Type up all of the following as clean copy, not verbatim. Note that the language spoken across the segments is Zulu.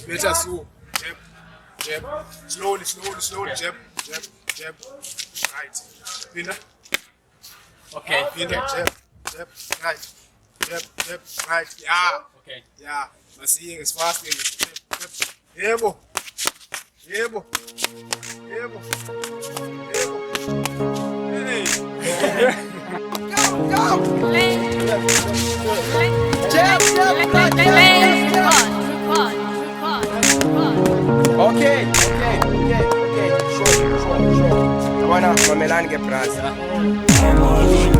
Better so. Jab. Slowly. Jab. Right. Pinda. Okay. Pinda. Jab. Right. Jab. Right. Yeah. Okay. Yeah. Masiying as fast as Yebo. Hey. Go. Jab. Okay. Sure. Wana mamelani ke brass.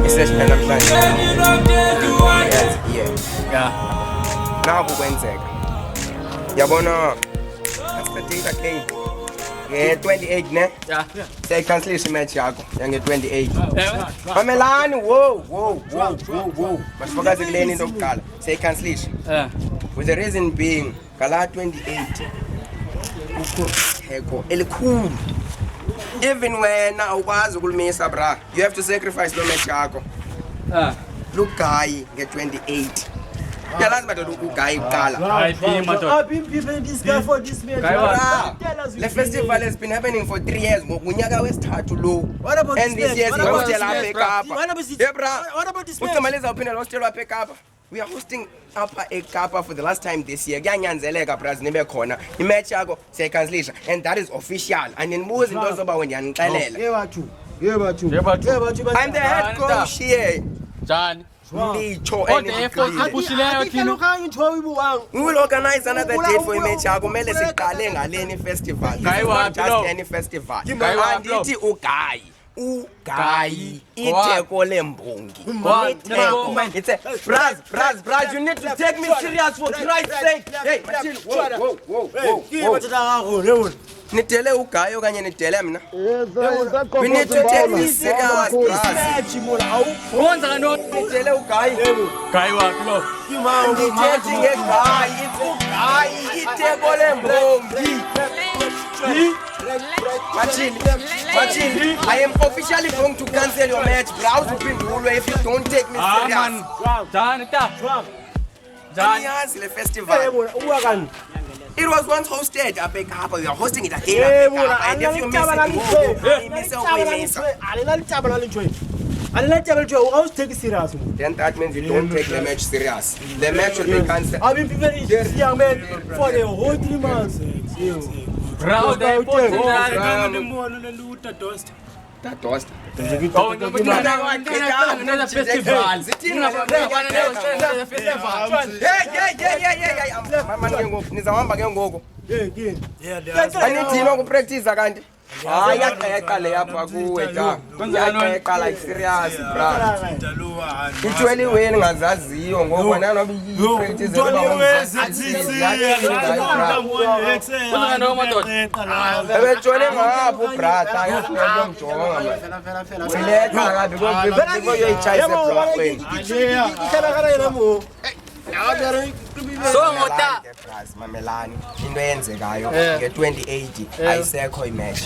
Isesipenda mhlanje. Yeah. Naku kwenzeka. Yabona asiqedinga game. Nge 28 ne? Yeah. Say cancel match yakho yange 28. Mamelani, whoa. Masifakaze kuleni into yokuqala. Say cancel. With the reason being kala 28 ukho heko elikhulu. Even when awukwazi ukulimisa bra, you have to sacrifice lo match yakho. Look guy nge 28. Yalazi madoda uguy uqala. I've been preparing this guy for this match. The festival has been happening for 3 years. Ngunyaka wesithathu lo. And this year we hostel up eKapa. Yeah bra. What about this match? Ucimaliza uphinde hostel up eKapa. We are hosting Upper eKapa for the last time this year. Kuyanyanzeleka bras nibe khona. Imatch yakho siyayicancelisha and that is official. And nibuza into zoba wena yanixelela. I'm the head coach here. John. Nditsho we will organize another date for imatch yakho. Kumele siqale ngaleni festival. Not just any festival. Andithi ugayi iteko lembongi. It's a Braz, you need to take me serious for Christ's sake. Hey, whoa. Nitele ugayi okanye nitele mna? We need to take me serious, Braz. Nitele ugayi. Guy wakho lo. Ndithethi ngegayi, ugayi iteko lembongi. Martin, I am officially going to cancel your match. Browse upindulwe if you don't take me serious. John, the festival. It was once hosted at eKapa. We are hosting it again at eKapa. And if you miss it, then that means you don't take the match serious. The match will be cancelled. I've been preparing this young man for the whole 3 months. Bro, they put Yaqala yapha kuwe ka. Yaqala like serious bra. Ithwele wena ngazaziyo ngoba nanoba i-practice ebetshone ngapho brata yomjonga manje. Uletha ngathi before uyoyichayisa ebhlaqweni. So ngota mamelani into eyenzekayo nge-2080 ayisekho imatch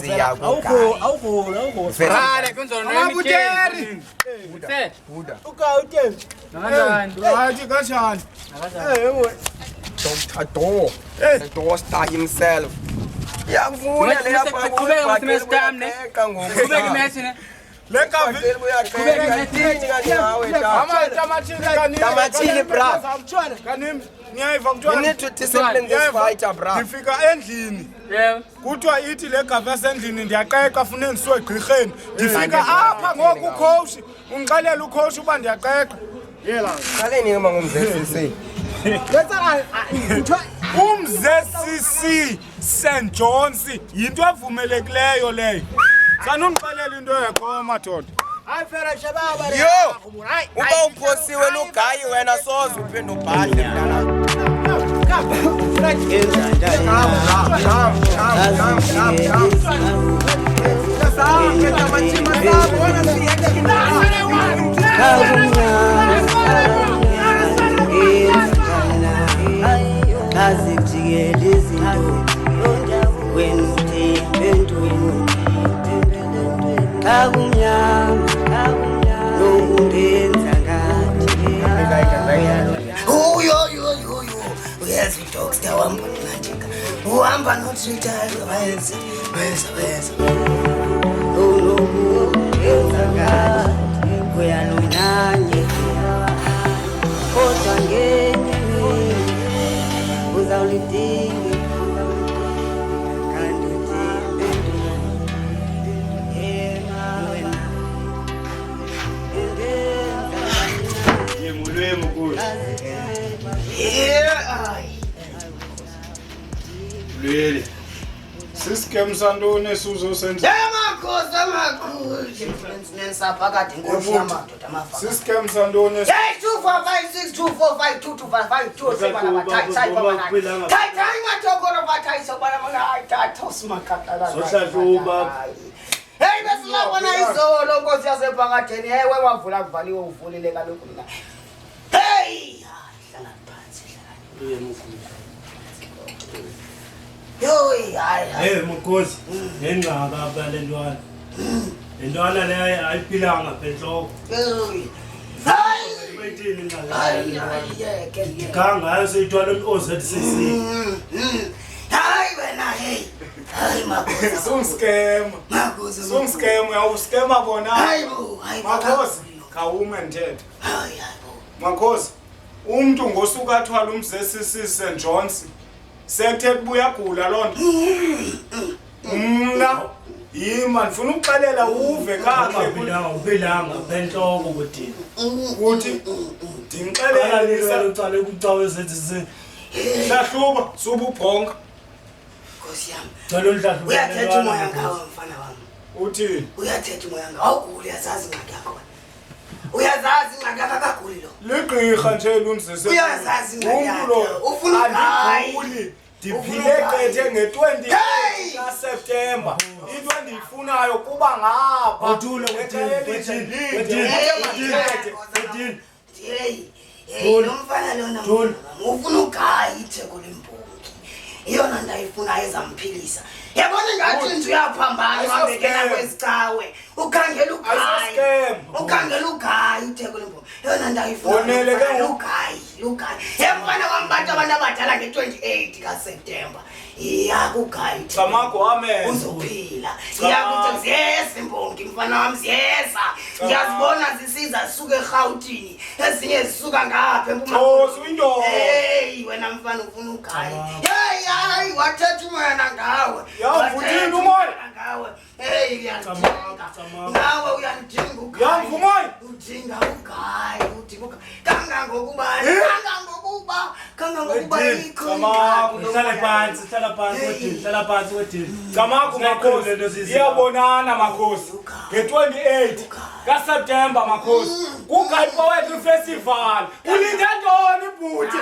siya awukhona Ferrari kunzona Buteri. Buda Kanjani? Dr. Do the Dosta himself yakuvuna le yapha kubeka semester ne kubeka match ne Tamatini bra. Kanim niyayiva mntwana. You need to discipline this fighter bra. Ngifika endlini. Yeah. Kuthiwa ithi le gava esendlini ndiyaqeqa funeka ndisiwe egqirheni. Ngifika apha ngoku ucoach ungixelela ucoach uba ndiyaqeqa. Yela. Qaleni ke mangumzesisi. Umzesisi St John's yinto evumelekileyo leyo. Sanungixelela into yakho madoda. Yo, uba uphosiwe lugayi wena soze uphinde ubhadle uhamba nothithayo weza uyalunganye kodwa ngeke uzawulidinga kanti Really? Siskem sandone suzo senza. Amakhosi nensapakade inkosi yamadoda amafa. Siskem sandone. 245624522 Thayi ngathokolo bathayiso bana mana ayithatha simakaqala. Hey besilabona izolo nkosi yasebhangadeni hey wewavula kuvaliwe uvulile kalokhu mina. Hey hlala phansi Hey Mkhosi, nengaka abalentwana. Lentwana le ayiphilanga phenhloko. Wayithini ngala. Kanga seyithwala OZCC. Hayi wena hey. Hayi makhosi. Sungskema uyawuskema bona. Hayibo. Makhosi, khawume ndithethe. Hayi. Makhosi, umuntu ngosuku athwala umzesisi St John's. Sekuthe kubuya gula lonto. Mna yima ndifuna ukuxelela uve kakhe uphilanga phenhloko kodini. Uthi ndinixelele ucale kucawe sethi Hlahluba suba ubhonga. Nkosi yami. Cala uhlahluba. Uyathetha umoya ngawe mfana wami. Uthini? Uyathetha umoya ngawe. Awuguli uyazazi ingxaki yakho. Uyazazi ingxaki yakho akaguli lo. Ligqirha nje lumzese. Uyazazi ingxaki yakho. Ufuna ukuguli. Ndiphile qethe nge-28 kaSeptember. Into endiyifunayo kuba ngapha. Awuthule wethini. Hey, lo mfana lona ufuna ugayi itheko lempompi. Iyona nto ayifuna ezamphilisa. Yabona ngathi nje uyaphambana wambekela kwesicawe. Ukhangela ugayi. Ukhangela ugayi itheko lempompi. Yona nto ayifuna. Bonele ke ugayi. Yabona kwambatha abantu abadala nge-28 kaSeptember. Iyakugayi. Camago wame. Uzophila. Iyakuthi ziyeza imbongi mfana wami ziyeza. Ngiyazibona zisiza zisuka eGauteng. Ezinye zisuka ngapha eMpumalanga. Hey wena mfana ufuna ugayi. Hey wathetha umoya ngawe. Yavutini umoya ngawe. Hey uyandinga. Nawe uyandinga ugayi. Yamvumoya. Udinga ugayi. Udinga kangangokuba Hlala phansi wedini. Camago makhosi. Iyabonana makhosi. Nge-28 kaSeptember makhosi. Kugayi Poetry Festival. Ulinde ntoni bhuti?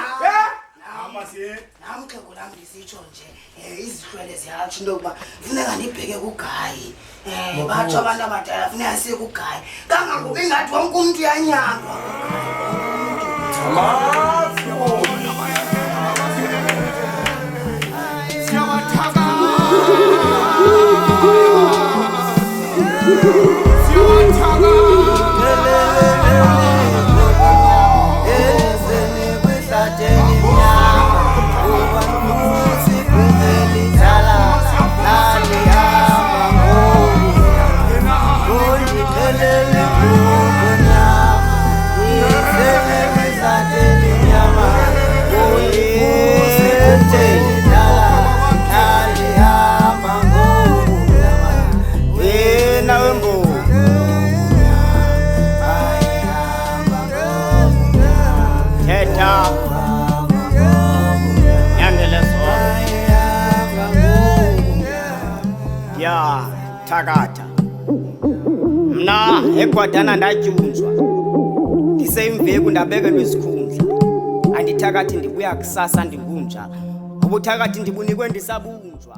Namxhego lam ndisitsho nje izihlwele ziyatsho into yokuba funeka ndibheke kugayi. Batsho abantu abadala funeka siye kugayi. Kangangoku ingathi wonke umntu uyanyangwa. Mna eGwadana ndatyunjwa. Ndiseyimveku ndabekelwa isikhundla. Andithakathi ndibuya kusasa ndibunja. Ubuthakathi ndibunikwe ndisabunjwa.